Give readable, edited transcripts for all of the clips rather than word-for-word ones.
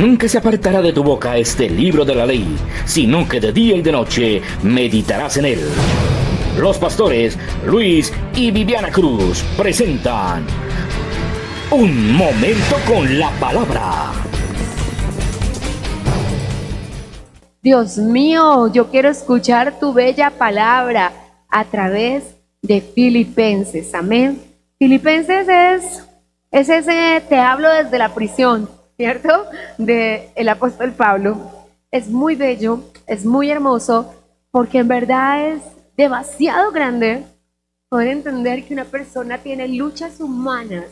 Nunca se apartará de tu boca este libro de la ley, sino que de día y de noche meditarás en él. Los pastores Luis y Viviana Cruz presentan Un Momento con la Palabra. Dios mío, yo quiero escuchar tu bella palabra a través de Filipenses. Amén. Filipenses es ese, te hablo desde la prisión, ¿cierto? Del apóstol Pablo. Es muy bello, es muy hermoso, porque en verdad es demasiado grande poder entender que una persona tiene luchas humanas,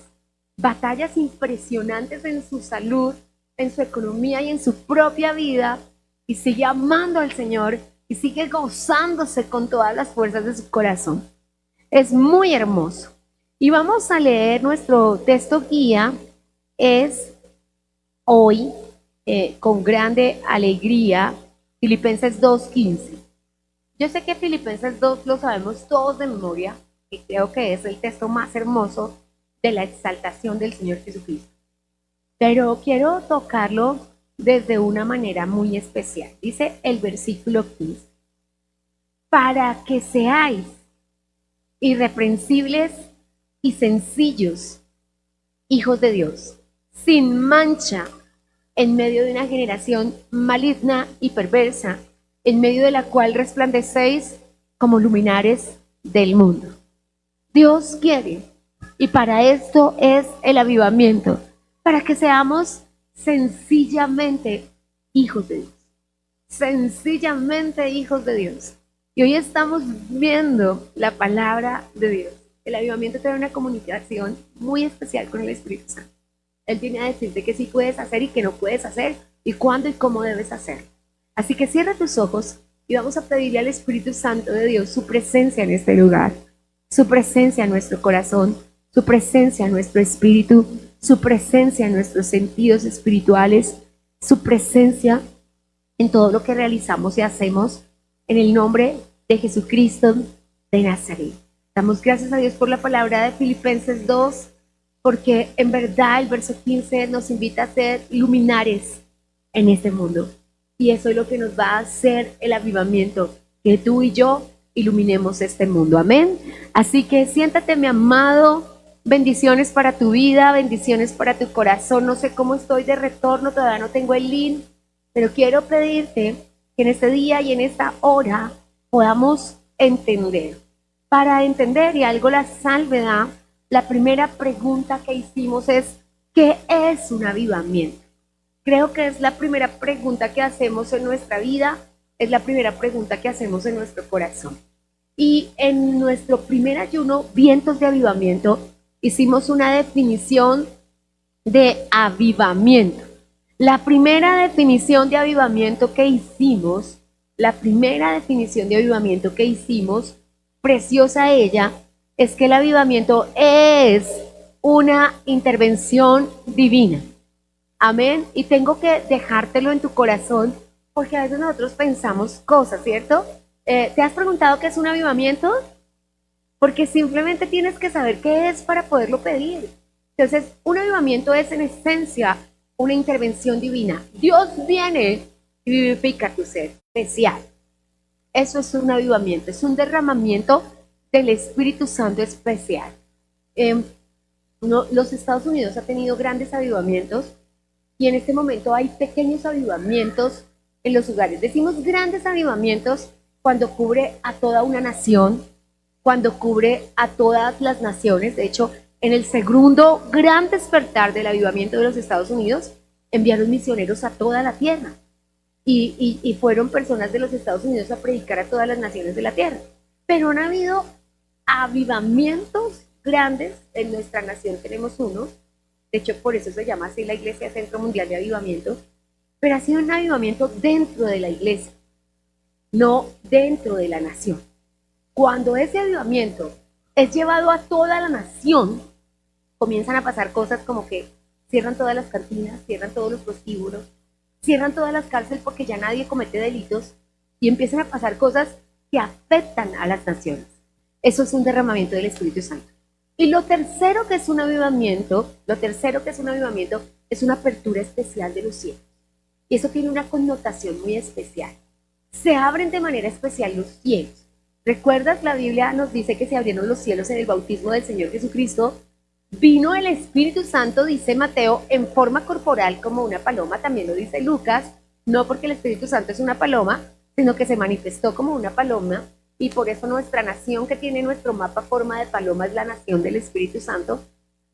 batallas impresionantes en su salud, en su economía y en su propia vida, y sigue amando al Señor y sigue gozándose con todas las fuerzas de su corazón. Es muy hermoso. Y vamos a leer nuestro texto guía, es hoy, con grande alegría, Filipenses 2:15. Yo sé que Filipenses 2 lo sabemos todos de memoria, y creo que es el texto más hermoso de la exaltación del Señor Jesucristo. Pero quiero tocarlo desde una manera muy especial. Dice el versículo 15: para que seáis irreprensibles y sencillos, hijos de Dios, sin mancha, en medio de una generación maligna y perversa, en medio de la cual resplandecéis como luminares del mundo. Dios quiere, y para esto es el avivamiento, para que seamos sencillamente hijos de Dios. Sencillamente hijos de Dios. Y hoy estamos viendo la palabra de Dios. El avivamiento tiene una comunicación muy especial con el Espíritu Santo. Él viene a decirte que sí puedes hacer y que no puedes hacer, y cuándo y cómo debes hacer. Así que cierra tus ojos y vamos a pedirle al Espíritu Santo de Dios su presencia en este lugar, su presencia en nuestro corazón, su presencia en nuestro espíritu, su presencia en nuestros sentidos espirituales, su presencia en todo lo que realizamos y hacemos, en el nombre de Jesucristo de Nazaret. Damos gracias a Dios por la palabra de Filipenses 2, porque en verdad el verso 15 nos invita a ser luminares en este mundo. Y eso es lo que nos va a hacer el avivamiento, que tú y yo iluminemos este mundo. Amén. Así que siéntate, mi amado. Bendiciones para tu vida, bendiciones para tu corazón. No sé cómo estoy de retorno, todavía no tengo el link, pero quiero pedirte que en este día y en esta hora podamos entender. Para entender, y algo la salvedad, la primera pregunta que hicimos es: ¿qué es un avivamiento? Creo que es la primera pregunta que hacemos en nuestra vida, es la primera pregunta que hacemos en nuestro corazón. Y en nuestro primer ayuno, Vientos de Avivamiento, hicimos una definición de avivamiento. La primera definición de avivamiento que hicimos, preciosa ella, es que el avivamiento es una intervención divina. Amén. Y tengo que dejártelo en tu corazón, porque a veces nosotros pensamos cosas, ¿cierto? ¿Te has preguntado qué es un avivamiento? Porque simplemente tienes que saber qué es para poderlo pedir. Entonces, un avivamiento es en esencia una intervención divina. Dios viene y vivifica tu ser especial. Eso es un avivamiento, es un derramamiento del Espíritu Santo especial. Los Estados Unidos ha tenido grandes avivamientos, y en este momento hay pequeños avivamientos en los lugares. Decimos grandes avivamientos cuando cubre a toda una nación, cuando cubre a todas las naciones. De hecho, en el segundo gran despertar del avivamiento de los Estados Unidos, enviaron misioneros a toda la tierra. Y fueron personas de los Estados Unidos a predicar a todas las naciones de la tierra. Pero han habido avivamientos grandes en nuestra nación, tenemos uno. De hecho, por eso se llama así la Iglesia Centro Mundial de Avivamiento, pero ha sido un avivamiento dentro de la iglesia, no dentro de la nación. Cuando ese avivamiento es llevado a toda la nación, comienzan a pasar cosas como que cierran todas las cantinas, cierran todos los prostíbulos, cierran todas las cárceles porque ya nadie comete delitos, y empiezan a pasar cosas que afectan a las naciones. Eso es un derramamiento del Espíritu Santo. Y lo tercero que es un avivamiento, es una apertura especial de los cielos. Y eso tiene una connotación muy especial. Se abren de manera especial los cielos. ¿Recuerdas? La Biblia nos dice que se abrieron los cielos en el bautismo del Señor Jesucristo. Vino el Espíritu Santo, dice Mateo, en forma corporal como una paloma, también lo dice Lucas, no porque el Espíritu Santo es una paloma, sino que se manifestó como una paloma, y por eso nuestra nación, que tiene nuestro mapa forma de paloma, es la nación del Espíritu Santo.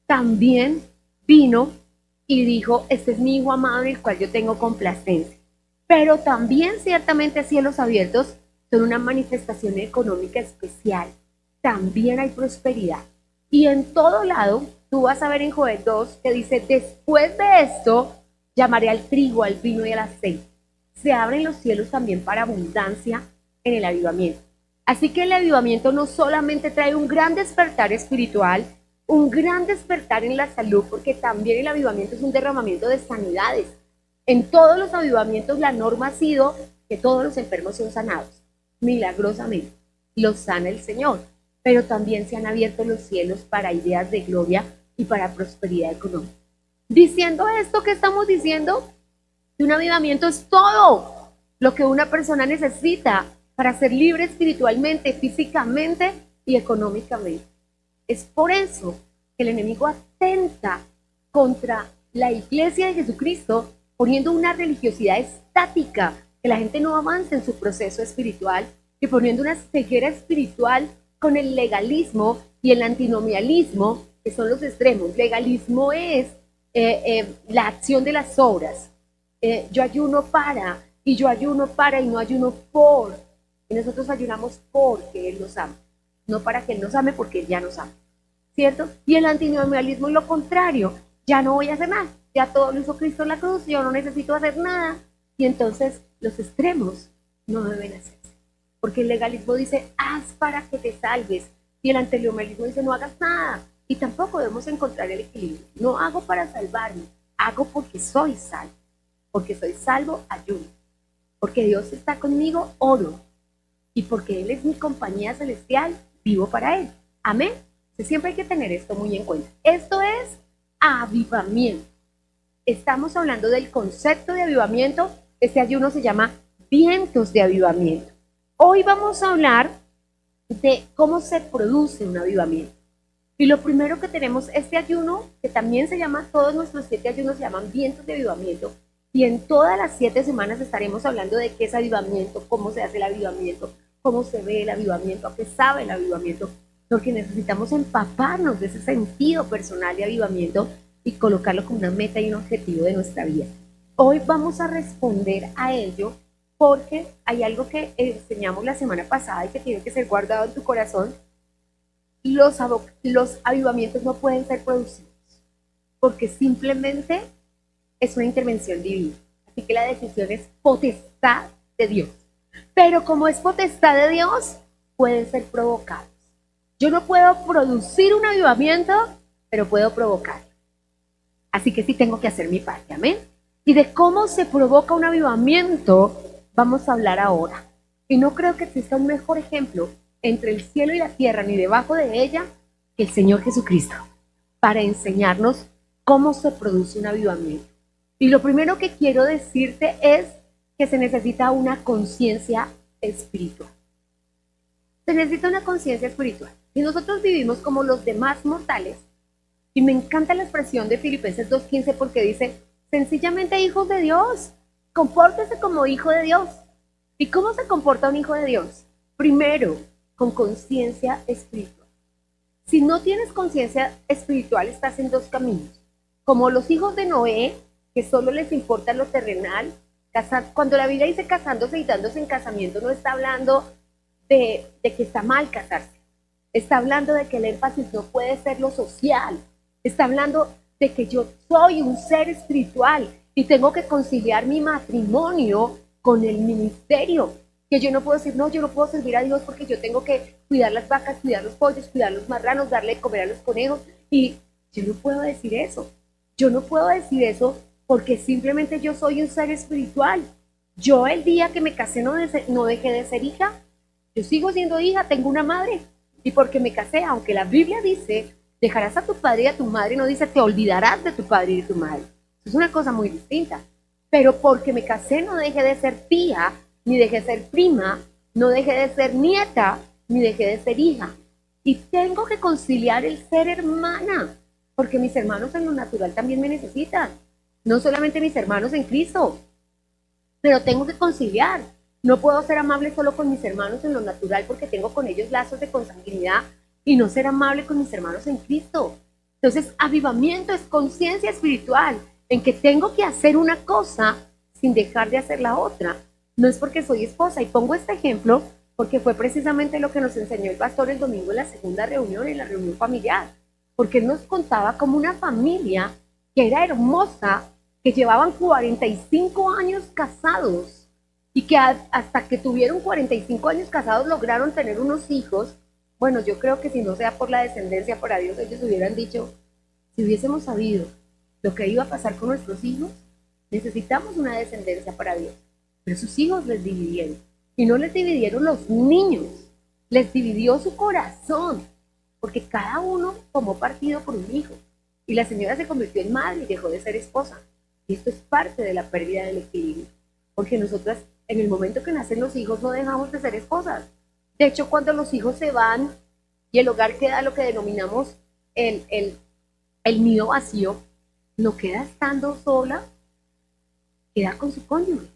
También vino y dijo, este es mi Hijo amado en el cual yo tengo complacencia. Pero también ciertamente cielos abiertos son una manifestación económica especial. También hay prosperidad. Y en todo lado, tú vas a ver en Joel 2 que dice, después de esto, llamaré al trigo, al vino y al aceite. Se abren los cielos también para abundancia en el avivamiento. Así que el avivamiento no solamente trae un gran despertar espiritual, un gran despertar en la salud, porque también el avivamiento es un derramamiento de sanidades. En todos los avivamientos la norma ha sido que todos los enfermos son sanados, milagrosamente, los sana el Señor, pero también se han abierto los cielos para ideas de gloria y para prosperidad económica. Diciendo esto, ¿qué estamos diciendo? Que un avivamiento es todo lo que una persona necesita para ser libre espiritualmente, físicamente y económicamente. Es por eso que el enemigo atenta contra la iglesia de Jesucristo, poniendo una religiosidad estática, que la gente no avance en su proceso espiritual, y poniendo una ceguera espiritual con el legalismo y el antinomialismo, que son los extremos. Legalismo es la acción de las obras. Yo ayuno para, y yo ayuno para, y no ayuno por. Y nosotros ayunamos porque Él nos ama, no para que Él nos ame, porque Él ya nos ama, ¿cierto? Y el antinomialismo es lo contrario. Ya no voy a hacer nada, ya todo lo hizo Cristo en la cruz, yo no necesito hacer nada. Y entonces los extremos no deben hacerse, porque el legalismo dice, haz para que te salves, y el antinomialismo dice, no hagas nada. Y tampoco debemos encontrar el equilibrio. No hago para salvarme, hago porque soy salvo. Porque soy salvo, ayuno. Porque Dios está conmigo, oro. Y porque Él es mi compañía celestial, vivo para Él. Amén. Entonces, siempre hay que tener esto muy en cuenta. Esto es avivamiento. Estamos hablando del concepto de avivamiento. Este ayuno se llama vientos de avivamiento. Hoy vamos a hablar de cómo se produce un avivamiento. Y lo primero que tenemos, este ayuno, que también se llama, todos nuestros 7 ayunos se llaman vientos de avivamiento. Y en todas las 7 semanas estaremos hablando de qué es avivamiento, cómo se hace el avivamiento, cómo se ve el avivamiento, a qué sabe el avivamiento, porque necesitamos empaparnos de ese sentido personal de avivamiento y colocarlo como una meta y un objetivo de nuestra vida. Hoy vamos a responder a ello porque hay algo que enseñamos la semana pasada y que tiene que ser guardado en tu corazón. Los avivamientos no pueden ser producidos porque simplemente es una intervención divina. Así que la decisión es potestad de Dios. Pero como es potestad de Dios, pueden ser provocados. Yo no puedo producir un avivamiento, pero puedo provocar. Así que sí tengo que hacer mi parte, amén. Y de cómo se provoca un avivamiento vamos a hablar ahora. Y no creo que exista un mejor ejemplo entre el cielo y la tierra, ni debajo de ella, que el Señor Jesucristo, para enseñarnos cómo se produce un avivamiento. Y lo primero que quiero decirte es que se necesita una conciencia espiritual. Se necesita una conciencia espiritual. Y nosotros vivimos como los demás mortales. Y me encanta la expresión de Filipenses 2:15 porque dice, sencillamente hijos de Dios, compórtese como hijo de Dios. ¿Y cómo se comporta un hijo de Dios? Primero, con conciencia espiritual. Si no tienes conciencia espiritual, estás en 2 caminos. Como los hijos de Noé, que solo les importa lo terrenal. Cuando la Biblia dice casándose y dándose en casamiento, no está hablando de que está mal casarse. Está hablando de que el énfasis no puede ser lo social. Está hablando de que yo soy un ser espiritual y tengo que conciliar mi matrimonio con el ministerio. Que yo no puedo decir, no, yo no puedo servir a Dios porque yo tengo que cuidar las vacas, cuidar los pollos, cuidar los marranos, darle de comer a los conejos. Y yo no puedo decir eso. Yo no puedo decir eso porque simplemente yo soy un ser espiritual. Yo el día que me casé no dejé de ser hija. Yo sigo siendo hija, tengo una madre. Y porque me casé, aunque la Biblia dice, dejarás a tu padre y a tu madre, no dice, te olvidarás de tu padre y de tu madre. Es una cosa muy distinta. pero porque me casé no dejé de ser tía, ni dejé de ser prima, no dejé de ser nieta, ni dejé de ser hija. Y tengo que conciliar el ser hermana, porque mis hermanos en lo natural también me necesitan, no solamente mis hermanos en Cristo, pero tengo que conciliar. No puedo ser amable solo con mis hermanos en lo natural porque tengo con ellos lazos de consanguinidad y no ser amable con mis hermanos en Cristo. Entonces, avivamiento es conciencia espiritual en que tengo que hacer una cosa sin dejar de hacer la otra. No es porque soy esposa, y pongo este ejemplo porque fue precisamente lo que nos enseñó el pastor el domingo en la segunda reunión, en la reunión familiar, porque él nos contaba como una familia que era hermosa, que llevaban 45 años casados y que hasta que tuvieron 45 años casados lograron tener unos hijos. Bueno, yo creo que si no sea por la descendencia, para Dios, ellos hubieran dicho, si hubiésemos sabido lo que iba a pasar con nuestros hijos, necesitamos una descendencia para Dios. Pero sus hijos les dividieron. Y no les dividieron los niños, les dividió su corazón, porque cada uno tomó partido por un hijo. Y la señora se convirtió en madre y dejó de ser esposa. Y esto es parte de la pérdida del equilibrio. Porque nosotras, en el momento que nacen los hijos, no dejamos de ser esposas. De hecho, cuando los hijos se van y el hogar queda lo que denominamos el nido vacío, no queda estando sola, queda con su cónyuge.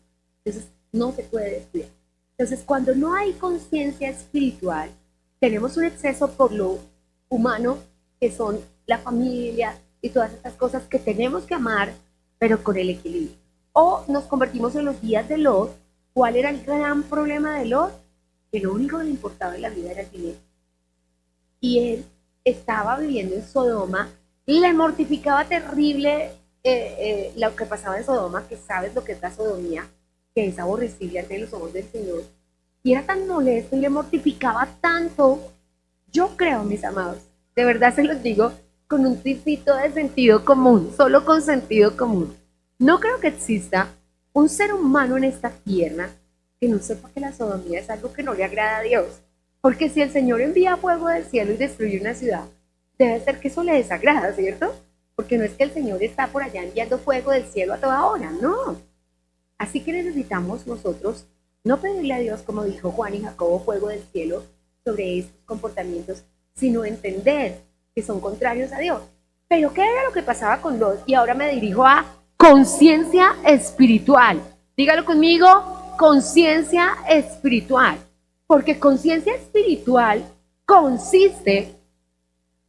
Entonces, no se puede descuidar. Entonces, cuando no hay conciencia espiritual, tenemos un exceso por lo humano, que son la familia y todas estas cosas que tenemos que amar, pero con el equilibrio. O nos convertimos en los días de Lot. ¿Cuál era el gran problema de Lot? Que lo único que le importaba en la vida era el dinero. Y él estaba viviendo en Sodoma, le mortificaba terrible lo que pasaba en Sodoma, que sabes lo que es la sodomía, que es aborrecible ante los ojos del Señor. Y era tan molesto y le mortificaba tanto. Yo creo, mis amados, de verdad se los digo, con un tricito de sentido común, solo con sentido común. No creo que exista un ser humano en esta tierra que no sepa que la sodomía es algo que no le agrada a Dios. Porque si el Señor envía fuego del cielo y destruye una ciudad, debe ser que eso le desagrada, ¿cierto? Porque no es que el Señor está por allá enviando fuego del cielo a toda hora, no. Así que necesitamos nosotros no pedirle a Dios, como dijo Juan y Jacobo, fuego del cielo sobre estos comportamientos, sino entender que son contrarios a Dios. Pero ¿qué era lo que pasaba con Lot? Y ahora me dirijo a conciencia espiritual. Dígalo conmigo, conciencia espiritual. Porque conciencia espiritual consiste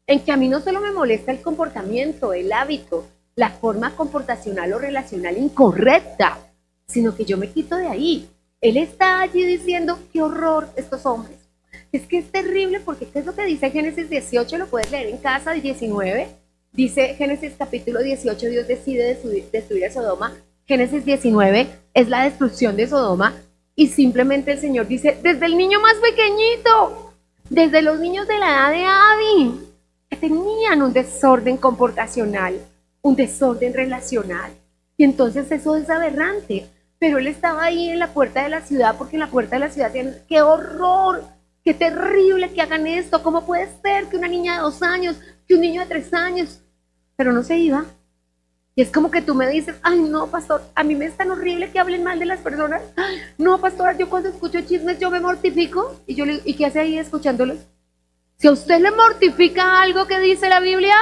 en que a mí no solo me molesta el comportamiento, el hábito, la forma comportacional o relacional incorrecta, sino que yo me quito de ahí. Él está allí diciendo, qué horror estos hombres. Es que es terrible porque ¿qué es lo que dice Génesis 18? Lo puedes leer en casa, 19. Dice Génesis capítulo 18, Dios decide destruir a Sodoma. Génesis 19 es la destrucción de Sodoma. Y simplemente el Señor dice, desde el niño más pequeñito, desde los niños de la edad de Adi, que tenían un desorden comportacional, un desorden relacional. Y entonces eso es aberrante. Pero él estaba ahí en la puerta de la ciudad, porque en la puerta de la ciudad decían, ¡qué horror! ¡Qué terrible que hagan esto! ¿Cómo puede ser que una niña de 2 años, que un niño de 3 años? Pero no se iba. Y es como que tú me dices, ay no, pastor, a mí me es tan horrible que hablen mal de las personas. Ay, no, pastor, yo cuando escucho chismes yo me mortifico. Y yo le digo, ¿y qué hace ahí escuchándolos? Si a usted le mortifica algo que dice la Biblia,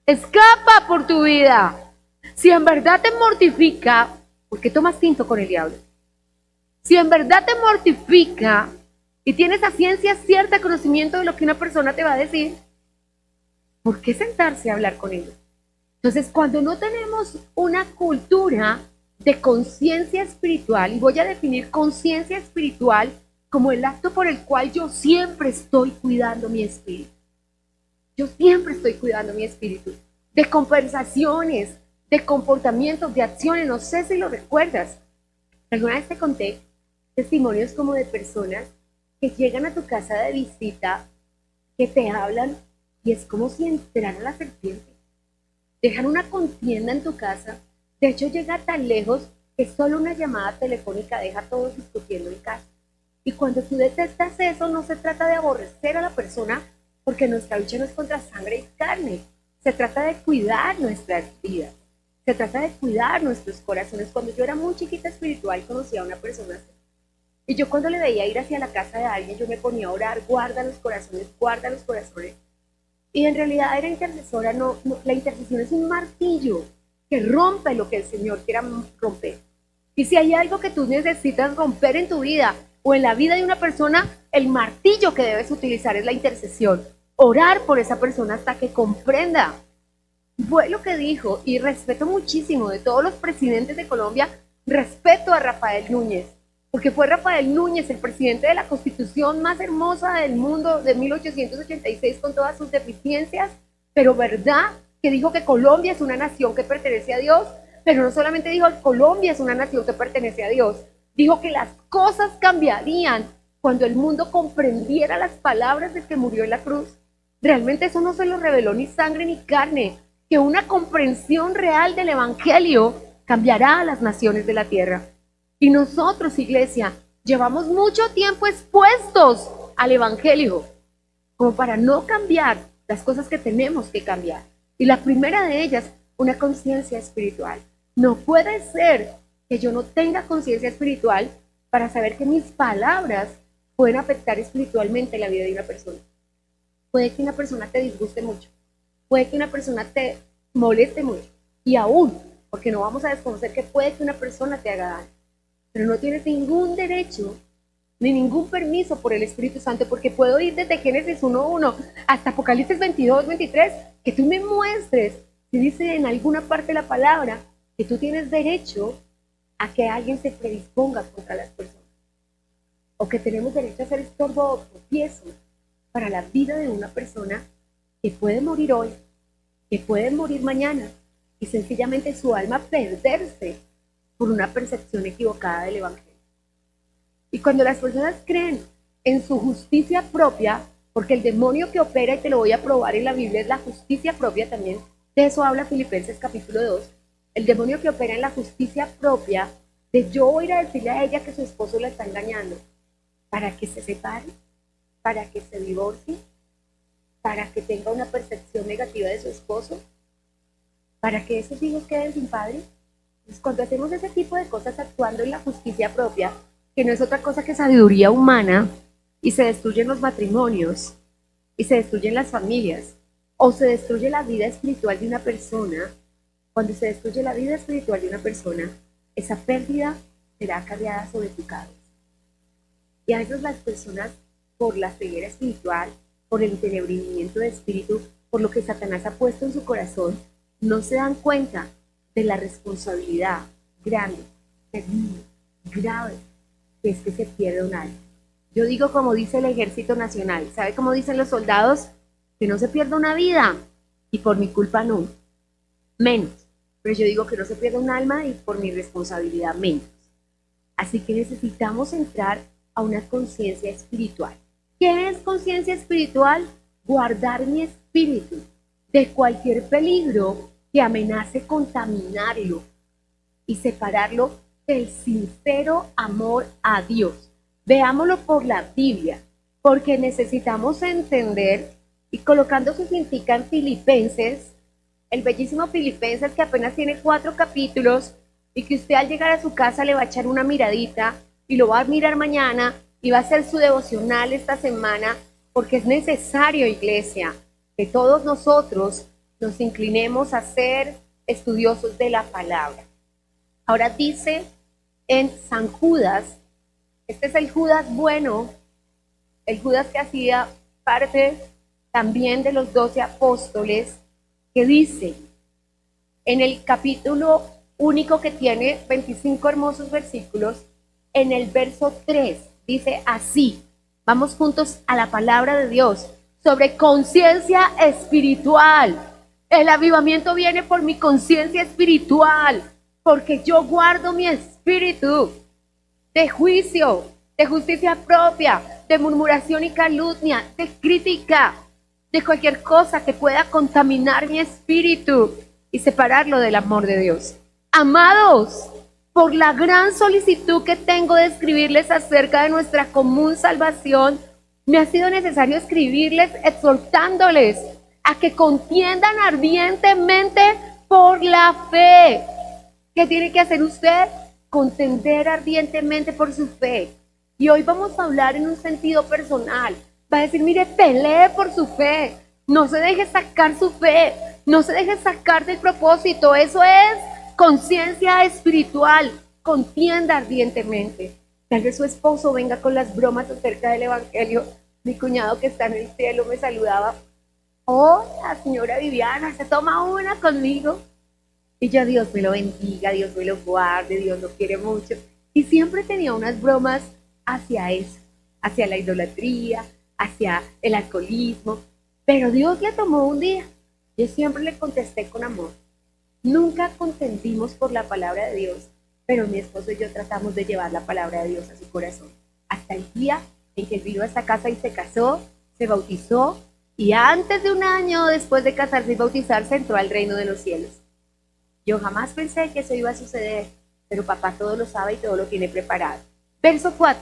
escapa por tu vida. Si en verdad te mortifica, ¿por qué tomas tinto con el diablo? Si en verdad te mortifica y tienes a ciencia cierta conocimiento de lo que una persona te va a decir, ¿por qué sentarse a hablar con ellos? Entonces, cuando no tenemos una cultura de conciencia espiritual, y voy a definir conciencia espiritual como el acto por el cual yo siempre estoy cuidando mi espíritu. Yo siempre estoy cuidando mi espíritu. De conversaciones, de comportamientos, de acciones, no sé si lo recuerdas. Alguna vez te conté testimonios como de personas que llegan a tu casa de visita, que te hablan y es como si entraran la serpiente. Dejan una contienda en tu casa. De hecho, llega tan lejos que solo una llamada telefónica deja a todos discutiendo en casa. Y cuando tú detectas eso, no se trata de aborrecer a la persona, porque nuestra lucha no es contra sangre y carne. Se trata de cuidar nuestras vidas. Se trata de cuidar nuestros corazones. Cuando yo era muy chiquita espiritual, conocí a una persona así. Y yo cuando le veía ir hacia la casa de alguien, yo me ponía a orar, guarda los corazones, guarda los corazones. Y en realidad era intercesora, la intercesión es un martillo que rompe lo que el Señor quiera romper. Y si hay algo que tú necesitas romper en tu vida o en la vida de una persona, el martillo que debes utilizar es la intercesión. Orar por esa persona hasta que comprenda. Fue lo que dijo, y respeto muchísimo de todos los presidentes de Colombia, respeto a Rafael Núñez, porque fue Rafael Núñez el presidente de la constitución más hermosa del mundo de 1886 con todas sus deficiencias, pero verdad que dijo que Colombia es una nación que pertenece a Dios, pero no solamente dijo que Colombia es una nación que pertenece a Dios, dijo que las cosas cambiarían cuando el mundo comprendiera las palabras del que murió en la cruz. Realmente eso no se lo reveló ni sangre ni carne, que una comprensión real del evangelio cambiará a las naciones de la tierra. Y nosotros, iglesia, llevamos mucho tiempo expuestos al evangelio, como para no cambiar las cosas que tenemos que cambiar. Y la primera de ellas, una conciencia espiritual. No puede ser que yo no tenga conciencia espiritual para saber que mis palabras pueden afectar espiritualmente la vida de una persona. Puede que una persona te disguste mucho, puede que una persona te moleste mucho, y aún, porque no vamos a desconocer que puede que una persona te haga daño, pero no tienes ningún derecho ni ningún permiso por el Espíritu Santo, porque puedo ir desde Génesis 1:1 hasta Apocalipsis 22:23, que tú me muestres si dice en alguna parte de la palabra que tú tienes derecho a que alguien se predisponga contra las personas, o que tenemos derecho a ser estorbo o tropiezo para la vida de una persona que puede morir hoy, que puede morir mañana, y sencillamente su alma perderse por una percepción equivocada del Evangelio. Y cuando las personas creen en su justicia propia, porque el demonio que opera, y te lo voy a probar en la Biblia, es la justicia propia también, de eso habla Filipenses capítulo 2, el demonio que opera en la justicia propia, de yo ir a decirle a ella que su esposo la está engañando, para que se separe, para que se divorcie, para que tenga una percepción negativa de su esposo, para que esos hijos queden sin padre. Pues cuando hacemos ese tipo de cosas actuando en la justicia propia, que no es otra cosa que sabiduría humana, y se destruyen los matrimonios, y se destruyen las familias, o se destruye la vida espiritual de una persona, cuando se destruye la vida espiritual de una persona, esa pérdida será cargada sobre tu cabeza. Y a veces las personas, por la ceguera espiritual, por el entenebrimiento de espíritu, por lo que Satanás ha puesto en su corazón, no se dan cuenta de la responsabilidad grande, terrible, grave, que es que se pierde un alma. Yo digo como dice el Ejército Nacional, ¿sabe cómo dicen los soldados? Que no se pierda una vida, y por mi culpa no, menos. Pero yo digo que no se pierda un alma y por mi responsabilidad menos. Así que necesitamos entrar a una conciencia espiritual. ¿Qué es conciencia espiritual? Guardar mi espíritu de cualquier peligro que amenace contaminarlo y separarlo del sincero amor a Dios. Veámoslo por la Biblia, porque necesitamos entender, y colocando su cintica en Filipenses, el bellísimo Filipenses que apenas tiene 4 capítulos, y que usted al llegar a su casa le va a echar una miradita, y lo va a mirar mañana, y va a hacer su devocional esta semana, porque es necesario, iglesia, que todos nosotros nos inclinemos a ser estudiosos de la palabra. Ahora dice en San Judas, este es el Judas bueno, el Judas que hacía parte también de los 12 apóstoles, que dice en el capítulo único que tiene 25 hermosos versículos, en el verso 3, dice así, vamos juntos a la palabra de Dios, sobre conciencia espiritual. El avivamiento viene por mi conciencia espiritual, porque yo guardo mi espíritu de juicio, de justicia propia, de murmuración y calumnia, de crítica, de cualquier cosa que pueda contaminar mi espíritu y separarlo del amor de Dios. Amados, por la gran solicitud que tengo de escribirles acerca de nuestra común salvación, me ha sido necesario escribirles exhortándoles a que contiendan ardientemente por la fe. ¿Qué tiene que hacer usted? Contender ardientemente por su fe. Y hoy vamos a hablar en un sentido personal. Va a decir, mire, pelee por su fe. No se deje sacar su fe. No se deje sacar del propósito. Eso es conciencia espiritual. Contienda ardientemente. Tal vez su esposo venga con las bromas acerca del evangelio. Mi cuñado que está en el cielo me saludaba. Hola, señora Viviana, ¿se toma una conmigo? Y yo, Dios me lo bendiga, Dios me lo guarde, Dios lo quiere mucho. Y siempre tenía unas bromas hacia eso, hacia la idolatría, hacia el alcoholismo. Pero Dios le tomó un día. Yo siempre le contesté con amor. Nunca contendimos por la palabra de Dios, pero mi esposo y yo tratamos de llevar la palabra de Dios a su corazón. Hasta el día en que él vino a esta casa y se casó, se bautizó, y antes de un año después de casarse y bautizarse entró al reino de los cielos. Yo jamás pensé que eso iba a suceder, pero papá todo lo sabe y todo lo tiene preparado. Verso 4.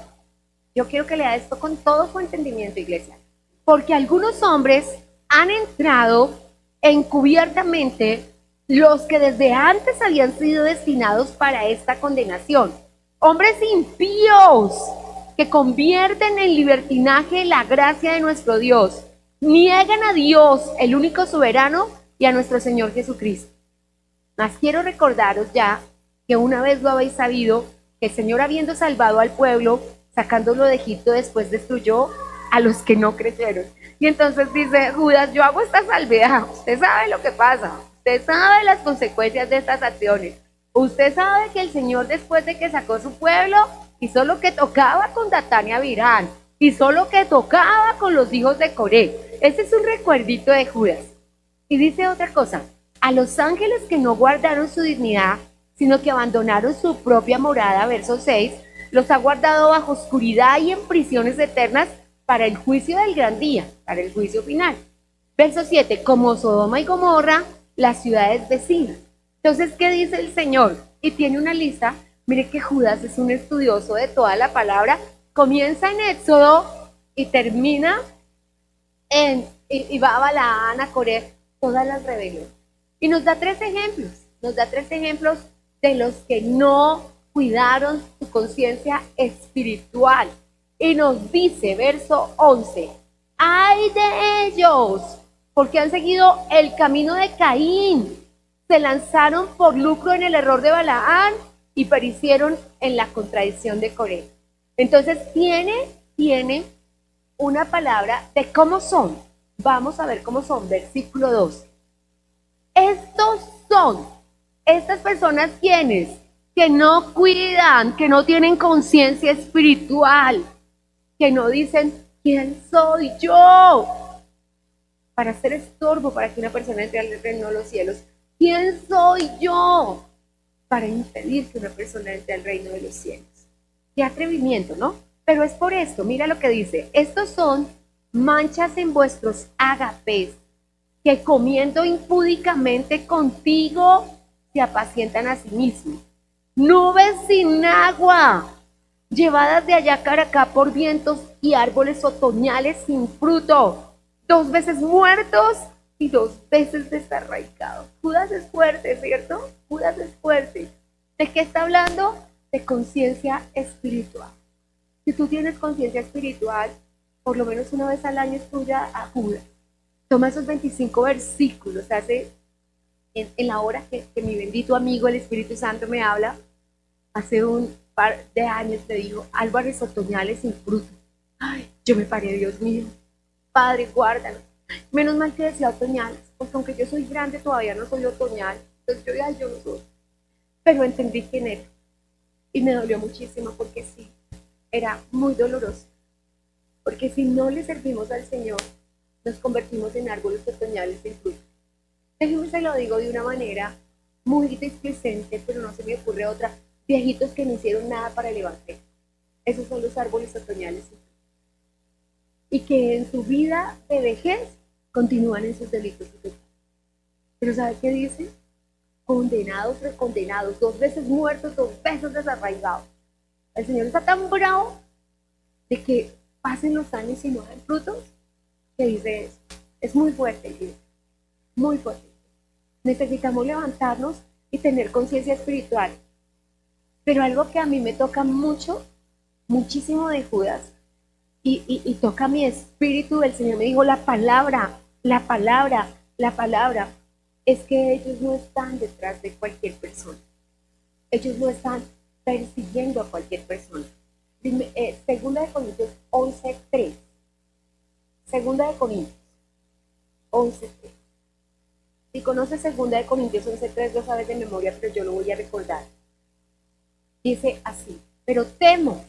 Yo quiero que lea esto con todo su entendimiento, iglesia. Porque algunos hombres han entrado encubiertamente, los que desde antes habían sido destinados para esta condenación. Hombres impíos que convierten en libertinaje la gracia de nuestro Dios. Niegan a Dios, el único soberano, y a nuestro Señor Jesucristo. Mas quiero recordaros ya que una vez lo habéis sabido, que el Señor, habiendo salvado al pueblo, sacándolo de Egipto, después destruyó a los que no creyeron. Y entonces dice Judas, yo hago esta salvedad. Usted sabe lo que pasa. Usted sabe las consecuencias de estas acciones. Usted sabe que el Señor, después de que sacó su pueblo, hizo lo que tocaba con Datán y Abirán. Hizo lo que tocaba con los hijos de Coré. Ese es un recuerdito de Judas. Y dice otra cosa. A los ángeles que no guardaron su dignidad, sino que abandonaron su propia morada, verso 6, los ha guardado bajo oscuridad y en prisiones eternas para el juicio del gran día, para el juicio final. Verso 7, como Sodoma y Gomorra, las ciudades vecinas. Entonces, ¿qué dice el Señor? Y tiene una lista. Mire que Judas es un estudioso de toda la palabra. Comienza en Éxodo y termina y va a Balaán, a Coré, todas las rebeliones. Y nos da tres ejemplos de los que no cuidaron su conciencia espiritual. Y nos dice, verso 11, ¡ay de ellos! Porque han seguido el camino de Caín, se lanzaron por lucro en el error de Balaán y perecieron en la contradicción de Coré. Entonces tiene una palabra de cómo son. Vamos a ver cómo son, versículo 12. Estos son, estas personas, ¿quiénes? Que no cuidan, que no tienen conciencia espiritual, que no dicen, ¿quién soy yo? Para ser estorbo, para que una persona entre al reino de los cielos. ¿Quién soy yo? Para impedir que una persona entre al reino de los cielos. Qué atrevimiento, ¿no? Pero es por esto, mira lo que dice. Estos son manchas en vuestros ágapes, que comiendo impúdicamente contigo se apacientan a sí mismos. Nubes sin agua, llevadas de allá para acá por vientos, y árboles otoñales sin fruto, 2 veces muertos y 2 veces desarraigados. Judas es fuerte, ¿cierto? Judas es fuerte. ¿De qué está hablando? De conciencia espiritual. Si tú tienes conciencia espiritual, por lo menos una vez al año estudia a Judas. Toma esos 25 versículos, hace en la hora que mi bendito amigo el Espíritu Santo me habla, hace un par de años me dijo, árboles otoñales sin fruto. Ay, yo me paré, Dios mío, Padre, guárdalo. Menos mal que decía otoñales, porque aunque yo soy grande, todavía no soy otoñal. Entonces yo no soy. Pero entendí quién era. Y me dolió muchísimo porque sí, era muy doloroso. Porque si no le servimos al Señor, nos convertimos en árboles otoñales sin fruto. Déjeme se lo digo de una manera muy displicente, pero no se me ocurre otra. Viejitos que no hicieron nada para el evangelio. Esos son los árboles otoñales sin fruto. Y que en su vida de vejez continúan en sus delitos y pecados. Pero ¿sabe qué dice? Condenados, recondenados, 2 veces muertos, 2 veces desarraigados. El Señor está tan bravo de que pasen los años y no dan frutos, que dice eso. Es muy fuerte, muy fuerte. Necesitamos levantarnos y tener conciencia espiritual. Pero algo que a mí me toca mucho, muchísimo de Judas, y toca mi espíritu, el Señor me dijo la palabra, la palabra, la palabra, es que ellos no están detrás de cualquier persona. Ellos no están persiguiendo a cualquier persona. Segunda de Corintios 11:3. Segunda de Corintios 11:3. Si conoces Segunda de Corintios 11:3, lo sabes de memoria, pero yo lo voy a recordar. Dice así: pero temo,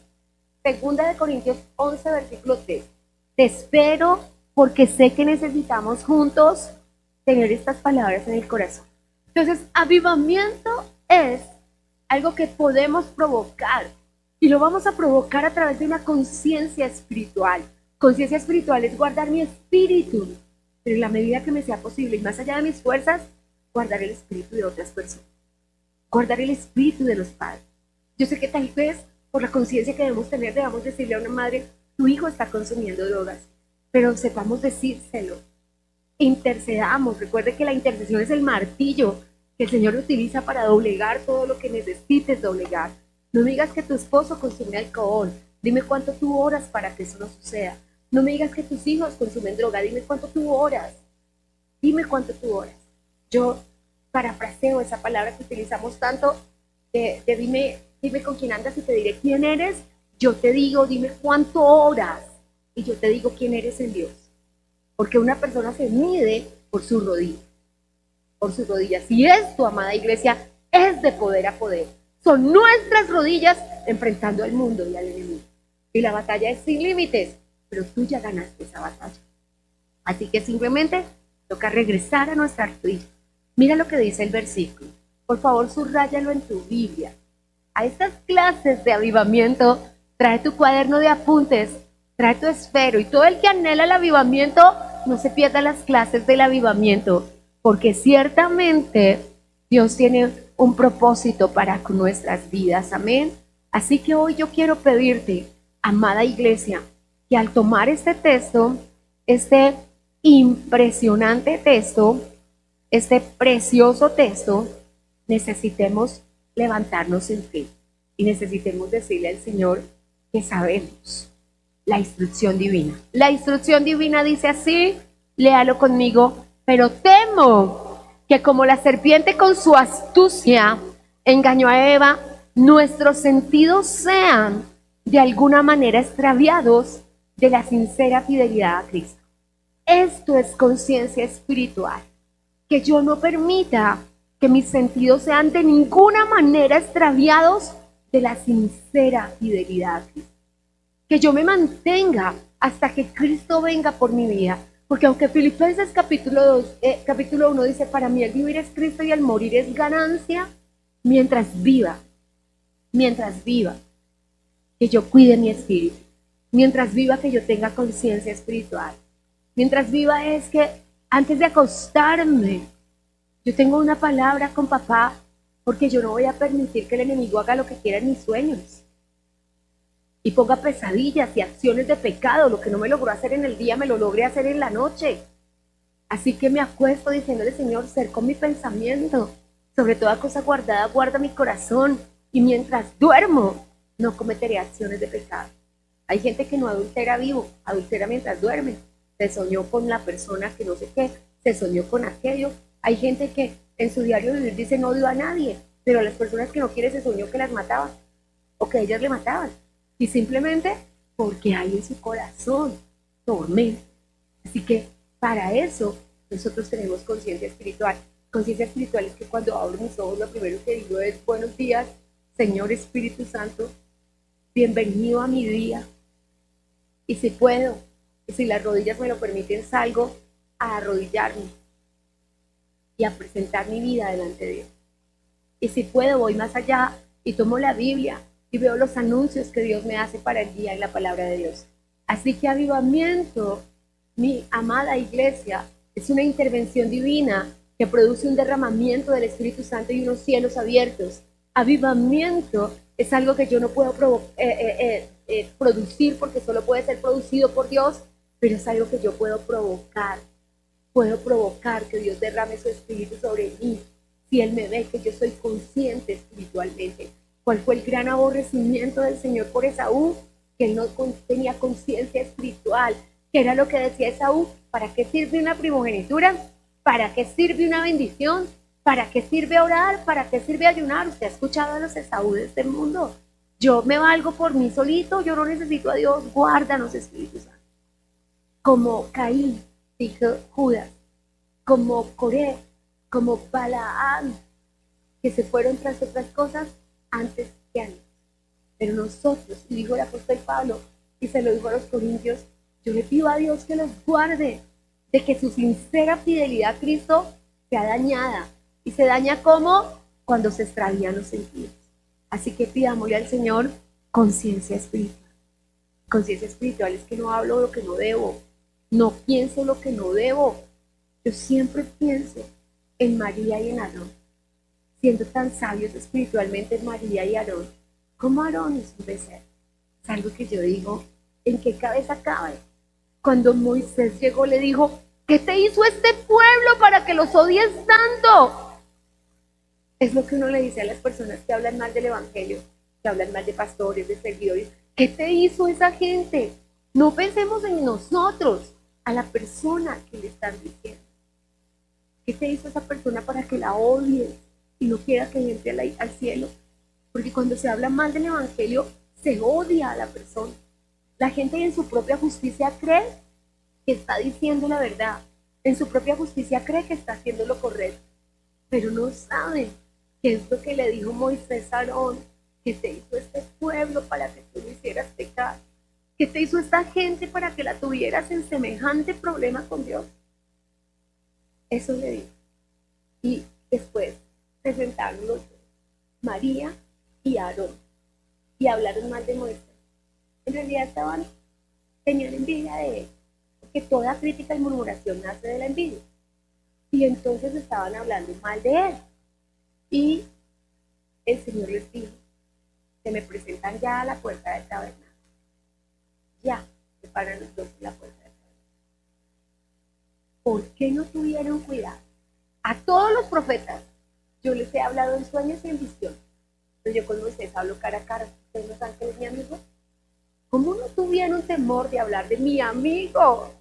Segunda de Corintios 11, versículo 3. Te espero porque sé que necesitamos juntos tener estas palabras en el corazón. Entonces, avivamiento es algo que podemos provocar y lo vamos a provocar a través de una conciencia espiritual. Conciencia espiritual es guardar mi espíritu, pero en la medida que me sea posible y más allá de mis fuerzas, guardar el espíritu de otras personas, guardar el espíritu de los padres. Yo sé que tal vez por la conciencia que debemos tener, debamos decirle a una madre, tu hijo está consumiendo drogas, pero sepamos decírselo, intercedamos. Recuerde que la intercesión es el martillo que el Señor utiliza para doblegar todo lo que necesites doblegar. No me digas que tu esposo consume alcohol, dime cuánto tú oras para que eso no suceda. No me digas que tus hijos consumen droga, dime cuánto tú oras. Dime cuánto tú oras. Yo parafraseo esa palabra que utilizamos tanto, de dime con quién andas y te diré quién eres. Yo te digo, dime cuánto oras y yo te digo quién eres en Dios. Porque una persona se mide por sus rodillas. Por sus rodillas. Y esto, amada iglesia, es de poder a poder. Son nuestras rodillas enfrentando al mundo y al enemigo. Y la batalla es sin límites, pero tú ya ganaste esa batalla. Así que simplemente toca regresar a nuestra rodilla. Mira lo que dice el versículo. Por favor, subráyalo en tu Biblia. A estas clases de avivamiento, trae tu cuaderno de apuntes, trae tu esfero, y todo el que anhela el avivamiento, no se pierda las clases del avivamiento, porque ciertamente Dios tiene un propósito para con nuestras vidas, amén. Así que hoy yo quiero pedirte, amada iglesia, que al tomar este texto, este impresionante texto, este precioso texto, necesitemos levantarnos en fe y necesitemos decirle al Señor que sabemos la instrucción divina. La instrucción divina dice así, léalo conmigo: pero temo que como la serpiente con su astucia engañó a Eva, nuestros sentidos sean de alguna manera extraviados de la sincera fidelidad a Cristo. Esto es conciencia espiritual, que yo no permita que mis sentidos sean de ninguna manera extraviados de la sincera fidelidad a Cristo. Que yo me mantenga hasta que Cristo venga por mi vida. Porque aunque Filipenses capítulo 1 dice, para mí el vivir es Cristo y el morir es ganancia, mientras viva, que yo cuide mi espíritu, mientras viva que yo tenga conciencia espiritual, mientras viva es que antes de acostarme, yo tengo una palabra con papá, porque yo no voy a permitir que el enemigo haga lo que quiera en mis sueños y ponga pesadillas y acciones de pecado. Lo que no me logró hacer en el día, me lo logré hacer en la noche. Así que me acuesto diciéndole, Señor, cerco mi pensamiento, sobre toda cosa guardada, guarda mi corazón, y mientras duermo, no cometeré acciones de pecado. Hay gente que no adultera vivo, adultera mientras duerme. Se soñó con la persona que no sé qué, se soñó con aquello. Hay gente que en su diario vivir dice no odio a nadie, pero a las personas que no quiere se soñó que las mataban o que ellas le mataban. Y simplemente porque hay en su corazón tormento. Así que para eso nosotros tenemos conciencia espiritual. Conciencia espiritual es que cuando abro mis ojos lo primero que digo es buenos días, Señor Espíritu Santo, bienvenido a mi día. Y si puedo, y si las rodillas me lo permiten, salgo a arrodillarme y a presentar mi vida delante de Dios. Y si puedo, voy más allá y tomo la Biblia y veo los anuncios que Dios me hace para el día en la palabra de Dios. Así que avivamiento, mi amada iglesia, es una intervención divina que produce un derramamiento del Espíritu Santo y unos cielos abiertos. Avivamiento es algo que yo no puedo producir porque solo puede ser producido por Dios, pero es algo que yo puedo provocar puedo provocar que Dios derrame su espíritu sobre mí. Si Él me ve que yo soy consciente espiritualmente. ¿Cuál fue el gran aborrecimiento del Señor por Esaú? Que él no tenía conciencia espiritual. ¿Qué era lo que decía Esaú? ¿Para qué sirve una primogenitura? ¿Para qué sirve una bendición? ¿Para qué sirve orar? ¿Para qué sirve ayunar? Usted ha escuchado a los Esaú de este mundo. Yo me valgo por mí solito, yo no necesito a Dios. Guárdanos, Espíritu Santo. Como Caín, dijo Judas, como Coré, como Balaam, que se fueron tras otras cosas antes que a Dios. Pero nosotros, y dijo el apóstol Pablo, y se lo dijo a los corintios, yo le pido a Dios que los guarde de que su sincera fidelidad a Cristo sea dañada. ¿Y se daña cómo? Cuando se extravían los sentidos. Así que pidámosle al Señor conciencia espiritual. Conciencia espiritual es que no hablo lo que no debo, no pienso lo que no debo. Yo siempre pienso en María y en Aarón, siendo tan sabios espiritualmente María y Aarón. Como Aarón es un becerro. Es algo que yo digo, ¿en qué cabeza cabe? Cuando Moisés llegó le dijo, ¿qué te hizo este pueblo para que los odies tanto? Es lo que uno le dice a las personas que hablan mal del evangelio, que hablan mal de pastores, de servidores. ¿Qué te hizo esa gente? No pensemos en nosotros, a la persona que le están diciendo. ¿Qué te hizo esa persona para que la odies y no quiera que entre al cielo? Porque cuando se habla mal del evangelio, se odia a la persona. La gente en su propia justicia cree que está diciendo la verdad. En su propia justicia cree que está haciendo lo correcto. Pero no sabe qué es lo que le dijo Moisés a Aarón. ¿Qué te hizo este pueblo para que tú lo hicieras pecar? ¿Qué te hizo esta gente para que la tuvieras en semejante problema con Dios? Eso le dijo. Y después se sentaron los dos, María y Aarón, y hablaron mal de Moisés. En realidad tenían envidia de él, porque toda crítica y murmuración nace de la envidia. Y entonces estaban hablando mal de él. Y el Señor les dijo, se me presentan ya a la puerta del tabernáculo. Ya, se paran los dos en la puerta del tabernáculo. ¿Por qué no tuvieron cuidado? A todos los profetas, yo les he hablado en sueños y en visión. Yo con Moisés hablo cara a cara. ¿Ustedes no saben que es mi amigo? ¿Cómo no tuvieron temor de hablar de mi amigo?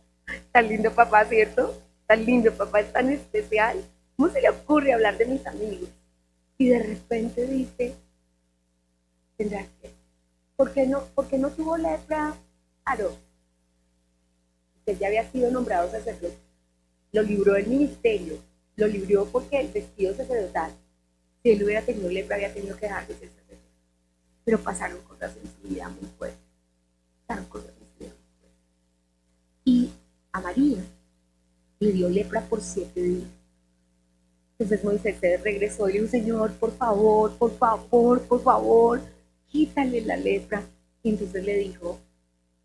Tan lindo papá, ¿cierto? Tan lindo papá, es tan especial. ¿Cómo se le ocurre hablar de mis amigos? Y de repente dice, tendrá que, ¿por qué no tuvo lepra Aarón? Él ya había sido nombrado sacerdote. Lo libró del ministerio. Lo libró porque el vestido sacerdotal, si él hubiera tenido lepra, había tenido que dejar de ser sacerdote. Pero pasaron cosas en su vida muy fuertes. Y a María le dio lepra por 7 días. Entonces Moisés se regresó y le dijo, Señor, por favor, quítale la lepra. Y entonces le dijo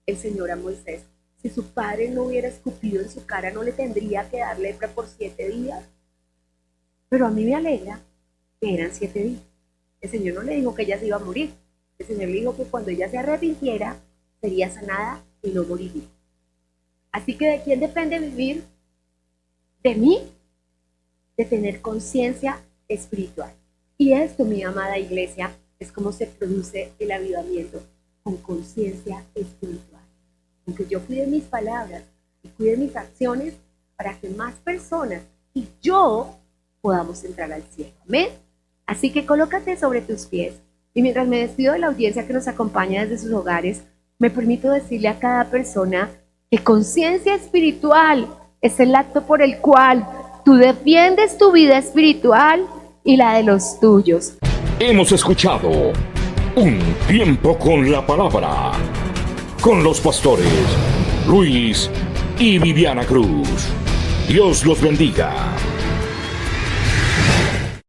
el Señor a Moisés, si su padre no hubiera escupido en su cara, ¿no le tendría que dar lepra por 7 días? Pero a mí me alegra que eran 7 días. El Señor no le dijo que ella se iba a morir. El Señor le dijo que cuando ella se arrepintiera, sería sanada y no moriría. Así que ¿de quién depende vivir? De mí, de tener conciencia espiritual. Y esto, mi amada iglesia, es como se produce el avivamiento, con conciencia espiritual. Aunque yo cuide mis palabras y cuide mis acciones para que más personas y yo podamos entrar al cielo. Amén. Así que colócate sobre tus pies. Y mientras me despido de la audiencia que nos acompaña desde sus hogares, me permito decirle a cada persona que conciencia espiritual es el acto por el cual tú defiendes tu vida espiritual y la de los tuyos. Hemos escuchado Un Tiempo con la Palabra, con los pastores Luis y Viviana Cruz. Dios los bendiga.